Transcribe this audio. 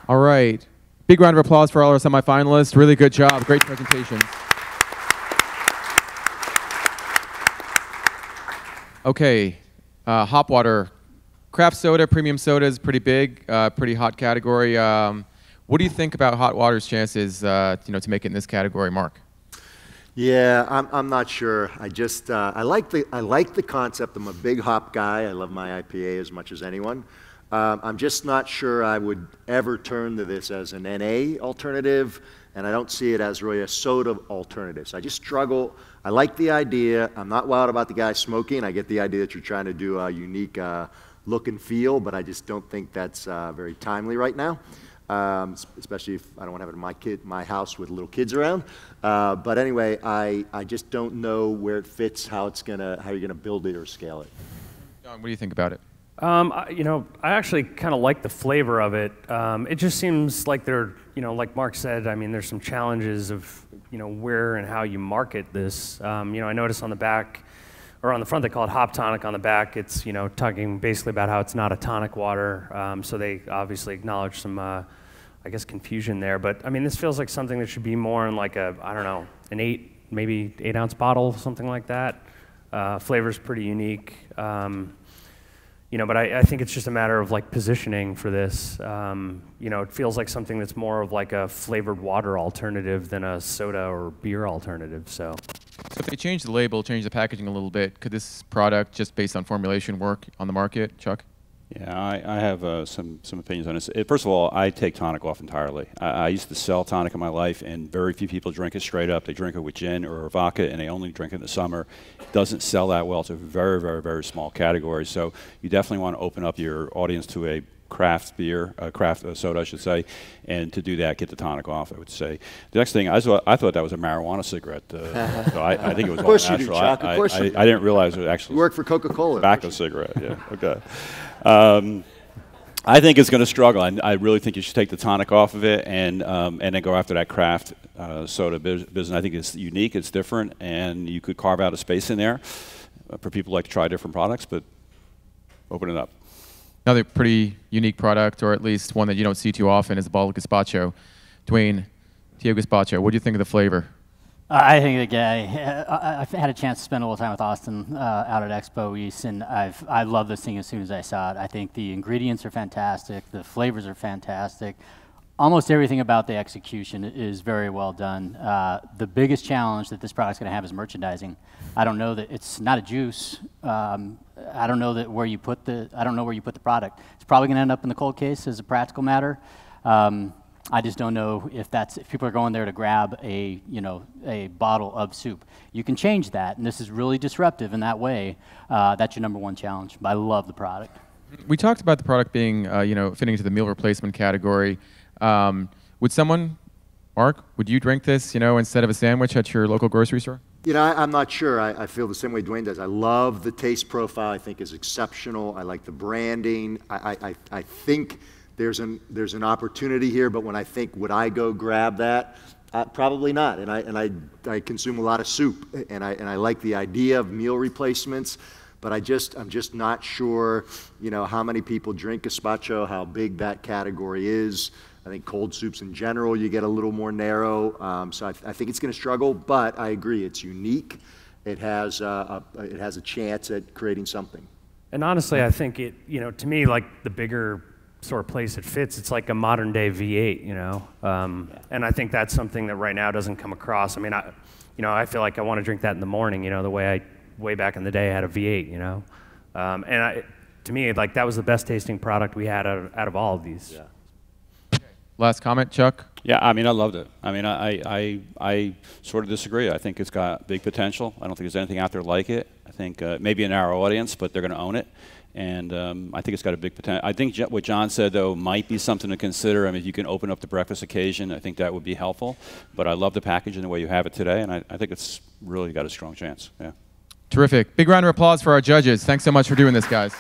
All right. Big round of applause for all our semifinalists. Really good job. Great presentation. Okay. Hop water. Craft soda, premium soda is pretty big, pretty hot category. What do you think about hot water's chances, to make it in this category, Mark? Yeah, I'm not sure. I like the concept. I'm a big hop guy. I love my IPA as much as anyone. I'm just not sure I would ever turn to this as an NA alternative, and I don't see it as really a soda alternative. So I just struggle. I like the idea. I'm not wild about the guy smoking. I get the idea that you're trying to do a unique look and feel, but I just don't think that's very timely right now. Especially if I don't want to have it in my house with little kids around. But anyway, I just don't know where it fits, how you're gonna build it or scale it. John, what do you think about it? I actually kind of like the flavor of it. It just seems like like Mark said, I mean, there's some challenges of, where and how you market this. I noticed on the back, or on the front, they call it Hop Tonic. On the back, it's, talking basically about how it's not a tonic water. So they obviously acknowledge some, I guess, confusion there. But, I mean, this feels like something that should be more in like an maybe 8 ounce bottle, something like that. Flavor's pretty unique. But I think it's just a matter of like positioning for this. It feels like something that's more of like a flavored water alternative than a soda or beer alternative. So if they change the label, change the packaging a little bit, could this product, just based on formulation, work on the market, Chuck? Yeah, I have some opinions on this. First of all, I take tonic off entirely. I used to sell tonic in my life, and very few people drink it straight up. They drink it with gin or vodka, and they only drink it in the summer. It doesn't sell that well. It's a very, very, very small category. So you definitely want to open up your audience to a craft beer, craft soda, I should say, and to do that, get the tonic off, I would say. The next thing, I thought that was a marijuana cigarette. So I think it was all natural. Of course you do, Chuck. Of course you do. I didn't realize it was actually you work for Coca-Cola. Tobacco cigarette, yeah. Okay. I think it's going to struggle. I really think you should take the tonic off of it and then go after that craft soda business. I think it's unique, it's different, and you could carve out a space in there for people who like to try different products, but open it up. Another pretty unique product, or at least one that you don't see too often, is the bottle gazpacho. Dwayne, Tio Gazpacho, what do you think of the flavor? I think the guy, I've had a chance to spend a little time with Austin out at Expo East, and I love this thing as soon as I saw it. I think the ingredients are fantastic, the flavors are fantastic. Almost everything about the execution is very well done. The biggest challenge that this product's going to have is merchandising. I don't know that it's not a juice. I don't know that where you put the product. It's probably going to end up in the cold case as a practical matter. I just don't know if people are going there to grab a bottle of soup. You can change that, and this is really disruptive in that way. That's your #1 challenge. But I love the product. We talked about the product being, fitting into the meal replacement category. Would someone, Mark, would you drink this, instead of a sandwich at your local grocery store? I'm not sure. I feel the same way Dwayne does. I love the taste profile. I think is exceptional. I like the branding. I think there's an opportunity here, but when I think, would I go grab that? Probably not. And I consume a lot of soup, and I like the idea of meal replacements, but I'm just not sure, how many people drink gazpacho, how big that category is. I think cold soups in general, you get a little more narrow. So I think it's going to struggle, but I agree, it's unique. It has a chance at creating something. And honestly, I think it, to me, like the bigger sort of place it fits, it's like a modern day V8, and I think that's something that right now doesn't come across. I mean, I feel like I want to drink that in the morning, the way back in the day I had a V8, to me, like that was the best tasting product we had out of all of these. Yeah. Last comment, Chuck? Yeah, I mean, I loved it. I mean, I sort of disagree. I think it's got big potential. I don't think there's anything out there like it. I think maybe a narrow audience, but they're going to own it. And I think it's got a big potential. I think what John said, though, might be something to consider. I mean, if you can open up the breakfast occasion, I think that would be helpful. But I love the package and the way you have it today, and I think it's really got a strong chance. Yeah. Terrific. Big round of applause for our judges. Thanks so much for doing this, guys.